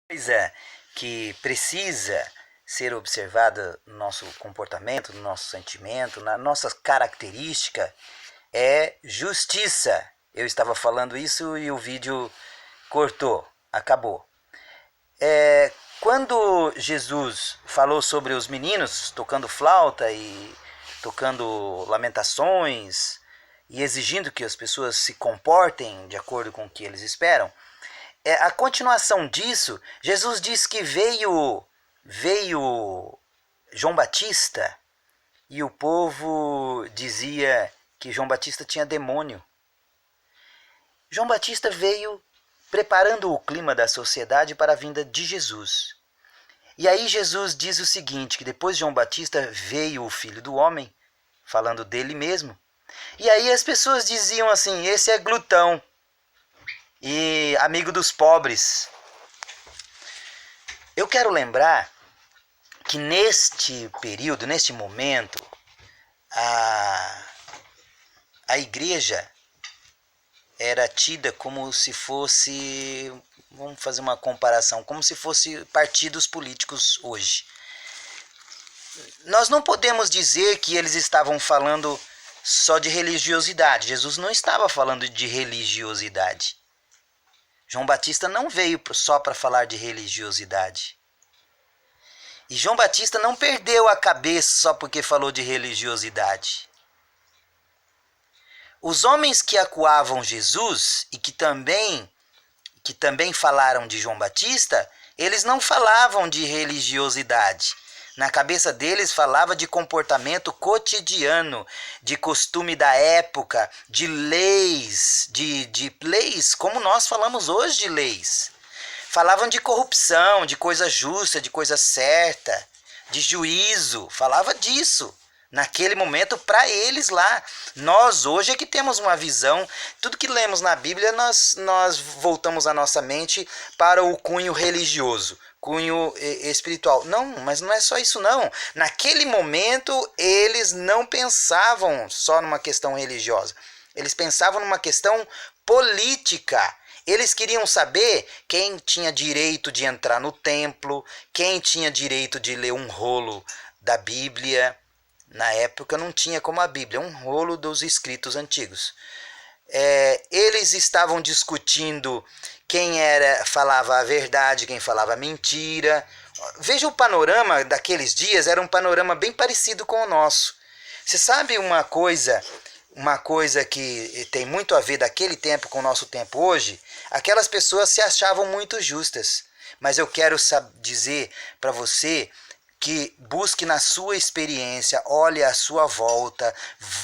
Coisa que precisa ser observada no nosso comportamento, no nosso sentimento, na nossa característica é justiça. Eu estava falando isso e o vídeo cortou, acabou. Quando Jesus falou sobre os meninos tocando flauta e tocando lamentações e exigindo que as pessoas se comportem de acordo com o que eles esperam, a continuação disso, Jesus diz que veio João Batista e o povo dizia que João Batista tinha demônio. João Batista veio preparando o clima da sociedade para a vinda de Jesus. E aí Jesus diz o seguinte, que depois de João Batista veio o Filho do Homem, falando dele mesmo. E aí as pessoas diziam assim, esse é glutão e amigo dos pobres. Eu quero lembrar que neste período, neste momento, a igreja era tida como se fosse, vamos fazer uma comparação, como se fosse partidos políticos hoje. Nós não podemos dizer que eles estavam falando só de religiosidade. Jesus não estava falando de religiosidade. João Batista não veio só para falar de religiosidade. E João Batista não perdeu a cabeça só porque falou de religiosidade. Os homens que acuavam Jesus e que também falaram de João Batista, eles não falavam de religiosidade. Na cabeça deles falava de comportamento cotidiano, de costume da época, de leis, de leis, como nós falamos hoje de leis. Falavam de corrupção, de coisa justa, de coisa certa, de juízo, falava disso. Naquele momento, para eles lá. Nós hoje é que temos uma visão, tudo que lemos na Bíblia, nós voltamos a nossa mente para o cunho religioso, cunho espiritual. Não, mas não é só isso não. Naquele momento, eles não pensavam só numa questão religiosa. Eles pensavam numa questão política. Eles queriam saber quem tinha direito de entrar no templo, quem tinha direito de ler um rolo da Bíblia. Na época não tinha como a Bíblia, um rolo dos escritos antigos. Eles estavam discutindo quem falava a verdade, quem falava a mentira. Veja o panorama daqueles dias, era um panorama bem parecido com o nosso. Você sabe uma coisa que tem muito a ver daquele tempo com o nosso tempo hoje? Aquelas pessoas se achavam muito justas. Mas eu quero dizer para você que busque na sua experiência, olhe à sua volta,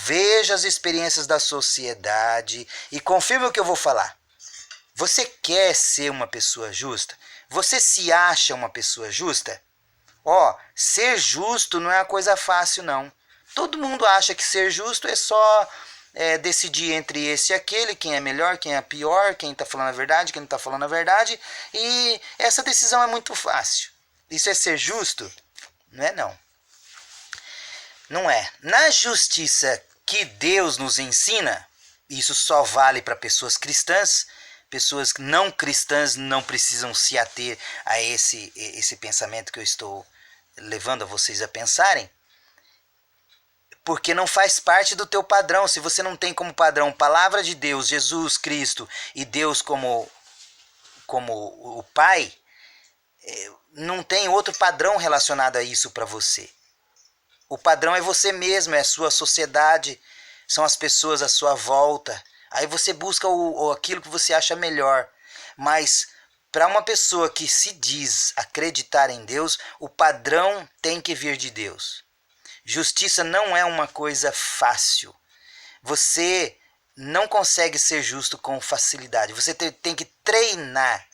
veja as experiências da sociedade e confirme o que eu vou falar. Você quer ser uma pessoa justa? Você se acha uma pessoa justa? Ser justo não é uma coisa fácil, não. Todo mundo acha que ser justo é só decidir entre esse e aquele, quem é melhor, quem é pior, quem está falando a verdade, quem não está falando a verdade. E essa decisão é muito fácil. Isso é ser justo? Não é não. Não é. Na justiça que Deus nos ensina, isso só vale para pessoas cristãs. Pessoas não cristãs não precisam se ater a esse pensamento que eu estou levando a vocês a pensarem. Porque não faz parte do teu padrão. Se você não tem como padrão palavra de Deus, Jesus Cristo e Deus como o Pai, não tem outro padrão relacionado a isso para você. O padrão é você mesmo, é a sua sociedade, são as pessoas à sua volta. Aí você busca aquilo que você acha melhor. Mas para uma pessoa que se diz acreditar em Deus, o padrão tem que vir de Deus. Justiça não é uma coisa fácil. Você não consegue ser justo com facilidade. Você tem que treinar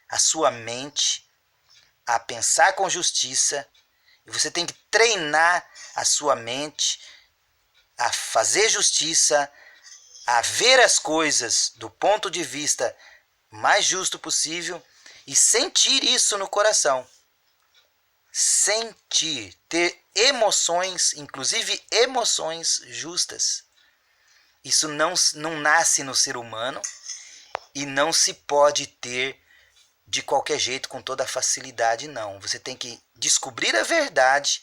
a sua mente a pensar com justiça. E você tem que treinar a sua mente a fazer justiça, a ver as coisas do ponto de vista mais justo possível e sentir isso no coração. Sentir, ter emoções, inclusive emoções justas. Isso não nasce no ser humano e não se pode ter de qualquer jeito, com toda a facilidade, não. Você tem que descobrir a verdade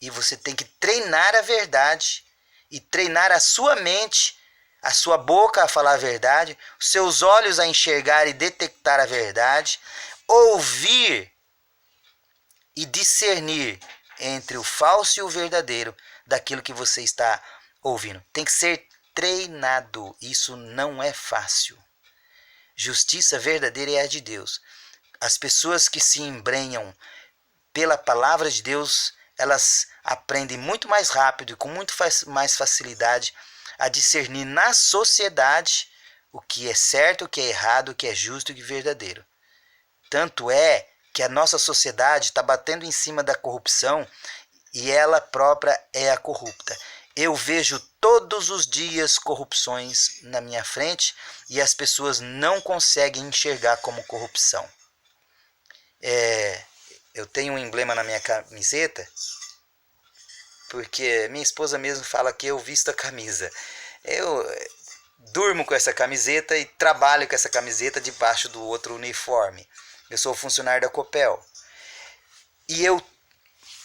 e você tem que treinar a verdade e treinar a sua mente, a sua boca a falar a verdade, os seus olhos a enxergar e detectar a verdade, ouvir e discernir entre o falso e o verdadeiro daquilo que você está ouvindo. Tem que ser treinado. Isso não é fácil. Justiça verdadeira é a de Deus. As pessoas que se embrenham pela palavra de Deus, elas aprendem muito mais rápido e com muito mais facilidade a discernir na sociedade o que é certo, o que é errado, o que é justo e o que é verdadeiro. Tanto é que a nossa sociedade está batendo em cima da corrupção e ela própria é a corrupta. Eu vejo todos os dias corrupções na minha frente e as pessoas não conseguem enxergar como corrupção. Eu tenho um emblema na minha camiseta, porque minha esposa mesmo fala que eu visto a camisa. Eu durmo com essa camiseta e trabalho com essa camiseta debaixo do outro uniforme. Eu sou funcionário da Copel. E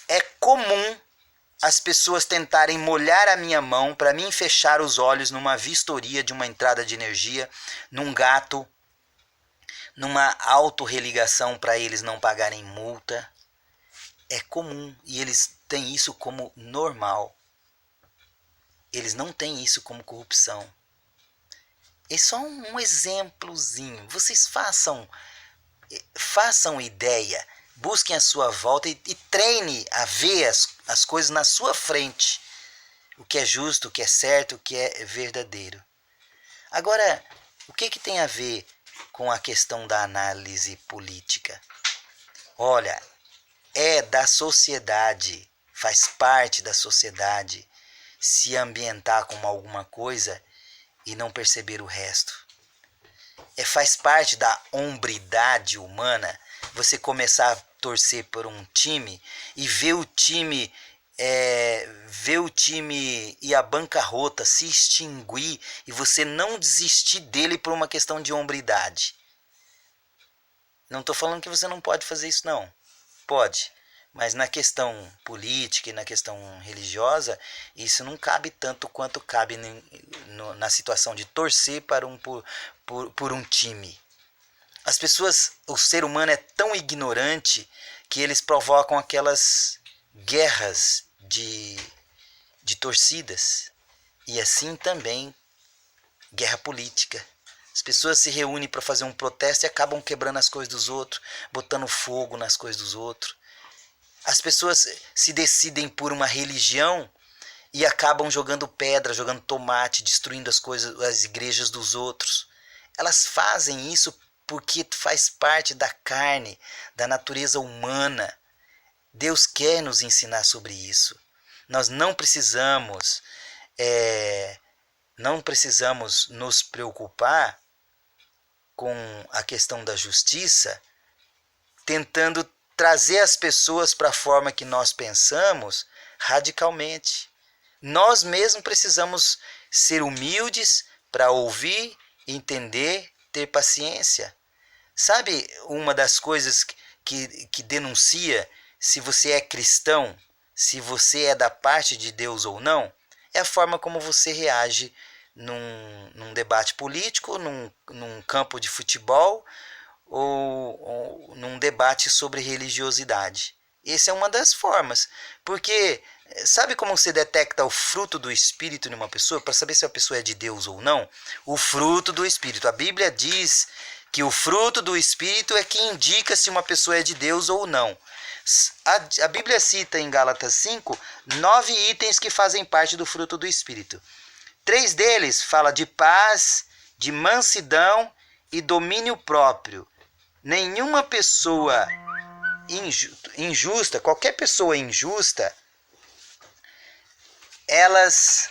é comum as pessoas tentarem molhar a minha mão para mim fechar os olhos numa vistoria de uma entrada de energia, num gato, numa autorreligação para eles não pagarem multa. É comum e eles têm isso como normal. Eles não têm isso como corrupção. É só um exemplozinho. Vocês façam ideia, busquem a sua volta e treine a ver as coisas na sua frente. O que é justo, o que é certo, o que é verdadeiro. Agora, o que tem a ver com a questão da análise política? Olha, é da sociedade, faz parte da sociedade se ambientar com alguma coisa e não perceber o resto. Faz parte da hombridade humana você começar a torcer por um time e ver o time e a bancarrota se extinguir e você não desistir dele por uma questão de hombridade. Não estou falando que você não pode fazer isso, não. Pode. Mas na questão política e na questão religiosa, isso não cabe tanto quanto cabe na situação de torcer por um time. As pessoas, o ser humano é tão ignorante que eles provocam aquelas guerras de torcidas. E assim também guerra política. As pessoas se reúnem para fazer um protesto e acabam quebrando as coisas dos outros, botando fogo nas coisas dos outros. As pessoas se decidem por uma religião e acabam jogando pedra, jogando tomate, destruindo as igrejas dos outros. Elas fazem isso porque faz parte da carne, da natureza humana. Deus quer nos ensinar sobre isso. Nós não precisamos nos preocupar com a questão da justiça, tentando trazer as pessoas para a forma que nós pensamos radicalmente. Nós mesmos precisamos ser humildes para ouvir, entender, ter paciência. Sabe uma das coisas que denuncia se você é cristão, se você é da parte de Deus ou não? É a forma como você reage num debate político, num campo de futebol ou num debate sobre religiosidade. Essa é uma das formas. Porque sabe como você detecta o fruto do Espírito numa pessoa? Para saber se a pessoa é de Deus ou não? O fruto do Espírito. A Bíblia diz que o fruto do Espírito é que indica se uma pessoa é de Deus ou não. A Bíblia cita em Gálatas 5, 9 itens que fazem parte do fruto do Espírito. 3 deles fala de paz, de mansidão e domínio próprio. Nenhuma pessoa injusta, qualquer pessoa injusta, elas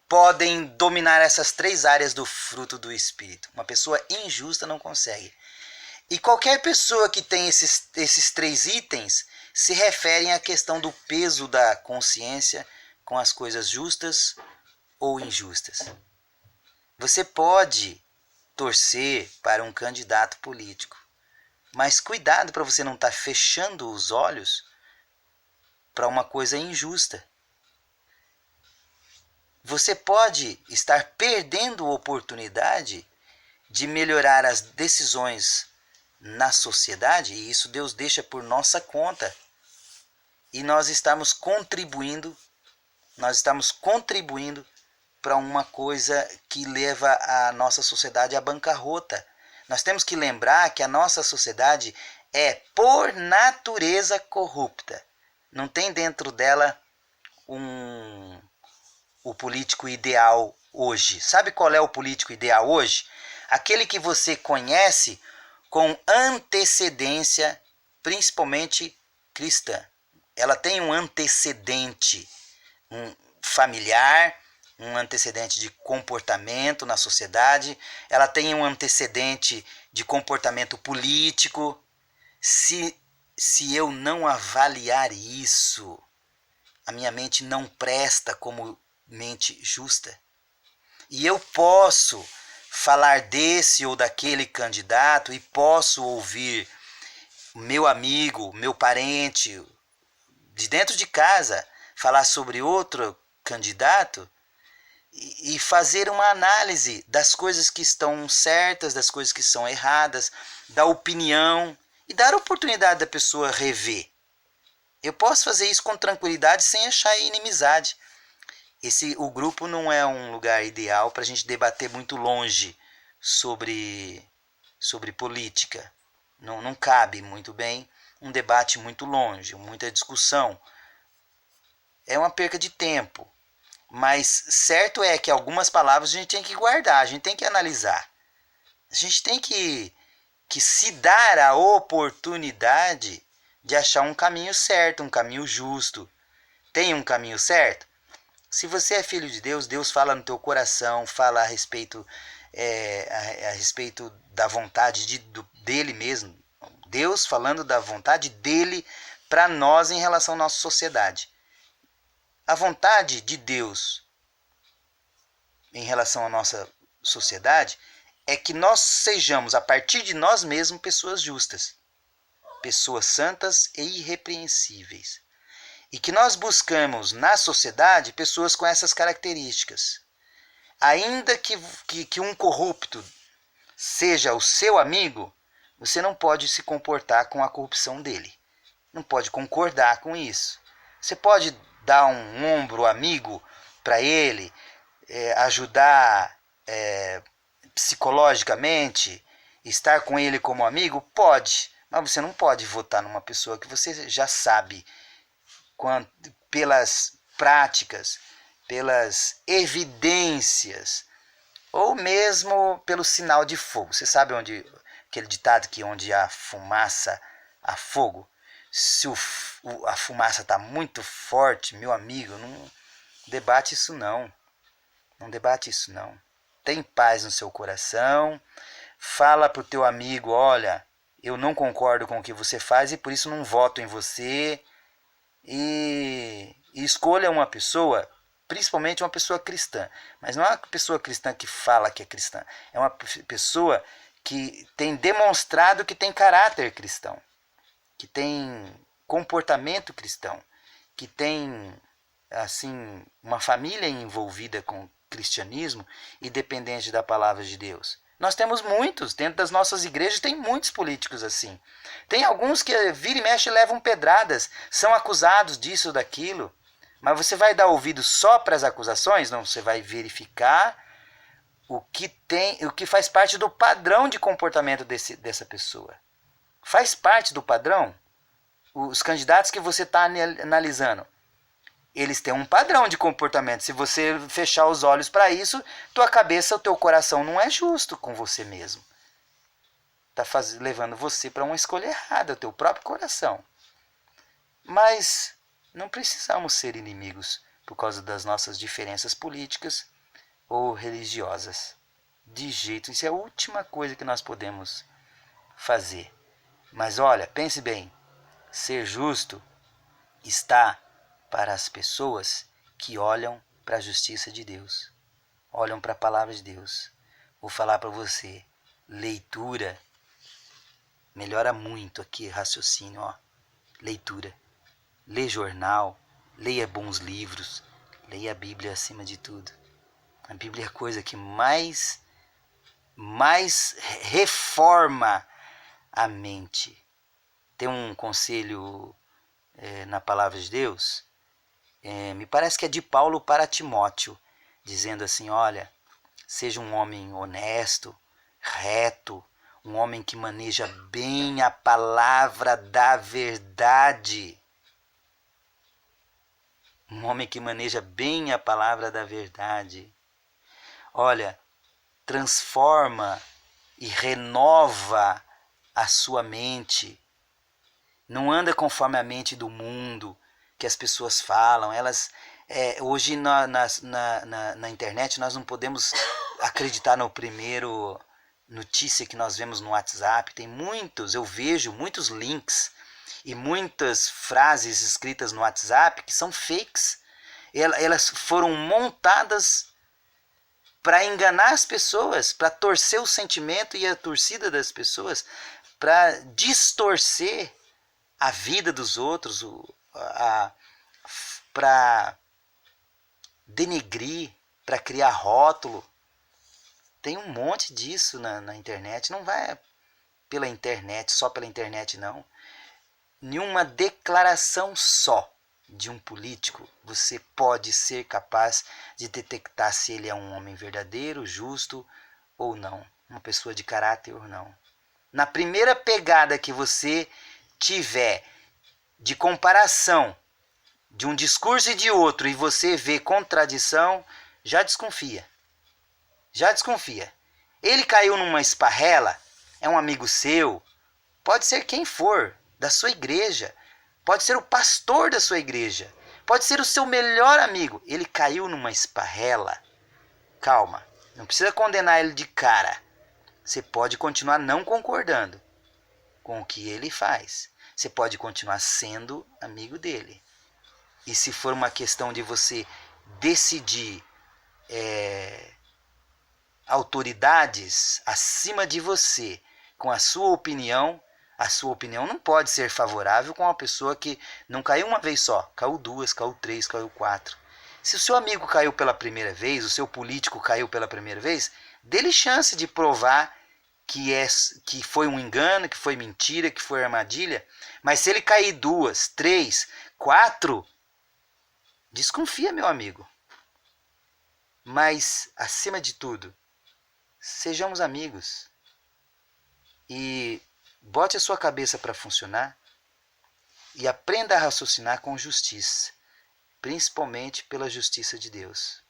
podem dominar essas 3 áreas do fruto do Espírito. Uma pessoa injusta não consegue. E qualquer pessoa que tem esses 3 itens se referem à questão do peso da consciência com as coisas justas ou injustas. Você pode torcer para um candidato político. Mas cuidado para você não estar fechando os olhos para uma coisa injusta. Você pode estar perdendo a oportunidade de melhorar as decisões na sociedade, e isso Deus deixa por nossa conta. E nós estamos contribuindo para uma coisa que leva a nossa sociedade à bancarrota. Nós temos que lembrar que a nossa sociedade é, por natureza, corrupta. Não tem dentro dela o político ideal hoje. Sabe qual é o político ideal hoje? Aquele que você conhece com antecedência, principalmente cristã. Ela tem um antecedente familiar, um antecedente de comportamento na sociedade, ela tem um antecedente de comportamento político. Se eu não avaliar isso, a minha mente não presta como mente justa. E eu posso falar desse ou daquele candidato e posso ouvir meu amigo, meu parente, de dentro de casa, falar sobre outro candidato e fazer uma análise das coisas que estão certas, das coisas que são erradas, da opinião e dar a oportunidade da pessoa rever. Eu posso fazer isso com tranquilidade sem achar inimizade. O grupo não é um lugar ideal para a gente debater muito longe sobre política. Não cabe muito bem um debate muito longe, muita discussão. É uma perca de tempo. Mas certo é que algumas palavras a gente tem que guardar, a gente tem que analisar. A gente tem que se dar a oportunidade de achar um caminho certo, um caminho justo. Tem um caminho certo? Se você é filho de Deus, Deus fala no teu coração, fala a respeito, a respeito da vontade dele mesmo. Deus falando da vontade dele para nós em relação à nossa sociedade. A vontade de Deus em relação à nossa sociedade é que nós sejamos, a partir de nós mesmos, pessoas justas, pessoas santas e irrepreensíveis. E que nós buscamos na sociedade pessoas com essas características. Ainda que um corrupto seja o seu amigo, você não pode se comportar com a corrupção dele. Não pode concordar com isso. Você pode dar um ombro amigo para ele, ajudar psicologicamente, estar com ele como amigo? Pode, mas você não pode votar numa pessoa que você já sabe pelas práticas, pelas evidências, ou mesmo pelo sinal de fogo. Você sabe aquele ditado que onde há fumaça, há fogo? Se a fumaça está muito forte, meu amigo, não debate isso não. Não debate isso não. Tem paz no seu coração. Fala para o teu amigo, olha, eu não concordo com o que você faz e por isso não voto em você. E escolha uma pessoa, principalmente uma pessoa cristã. Mas não é uma pessoa cristã que fala que é cristã. É uma pessoa que tem demonstrado que tem caráter cristão, que tem comportamento cristão, que tem assim uma família envolvida com o cristianismo e dependente da palavra de Deus. Nós temos muitos, dentro das nossas igrejas tem muitos políticos assim. Tem alguns que vira e mexe levam pedradas, são acusados disso ou daquilo. Mas você vai dar ouvido só para as acusações? Não, você vai verificar o que faz parte do padrão de comportamento dessa pessoa. Faz parte do padrão? Os candidatos que você está analisando, eles têm um padrão de comportamento. Se você fechar os olhos para isso, tua cabeça, o teu coração não é justo com você mesmo. Está levando você para uma escolha errada, o teu próprio coração. Mas não precisamos ser inimigos por causa das nossas diferenças políticas ou religiosas. De jeito, isso é a última coisa que nós podemos fazer. Mas olha, pense bem, ser justo está para as pessoas que olham para a justiça de Deus, olham para a palavra de Deus. vou falar para você, leitura melhora muito aqui, raciocínio, ó. Leitura. Lê jornal, leia bons livros, leia a Bíblia acima de tudo. A Bíblia é a coisa que mais reforma a mente. Tem um conselho na palavra de Deus, me parece que é de Paulo para Timóteo, dizendo assim, olha, seja um homem honesto, reto, um homem que maneja bem a palavra da verdade. Um homem que maneja bem a palavra da verdade. Olha, transforma e renova a sua mente. Não anda conforme a mente do mundo, que as pessoas falam. Elas hoje na internet nós não podemos acreditar no primeiro notícia que nós vemos no WhatsApp. Eu vejo muitos links e muitas frases escritas no WhatsApp que são fakes. Elas foram montadas para enganar as pessoas, para torcer o sentimento e a torcida das pessoas, para distorcer a vida dos outros, para denegrir, para criar rótulo. Tem um monte disso na internet. Não vai pela internet, só pela internet não. Nenhuma declaração só de um político você pode ser capaz de detectar se ele é um homem verdadeiro, justo ou não, uma pessoa de caráter ou não. Na primeira pegada que você tiver de comparação de um discurso e de outro e você vê contradição, já desconfia. Já desconfia. Ele caiu numa esparrela, é um amigo seu, pode ser quem for, da sua igreja, pode ser o pastor da sua igreja, pode ser o seu melhor amigo. Ele caiu numa esparrela. Calma, não precisa condenar ele de cara. Você pode continuar não concordando com o que ele faz. Você pode continuar sendo amigo dele. E se for uma questão de você decidir autoridades acima de você com a sua opinião não pode ser favorável com uma pessoa que não caiu uma vez só, caiu duas, caiu três, caiu quatro. Se o seu amigo caiu pela primeira vez, o seu político caiu pela primeira vez, dê-lhe chance de provar que foi um engano, que foi mentira, que foi armadilha. Mas se ele cair duas, três, quatro, desconfia, meu amigo. Mas, acima de tudo, sejamos amigos. E bote a sua cabeça para funcionar e aprenda a raciocinar com justiça, principalmente pela justiça de Deus.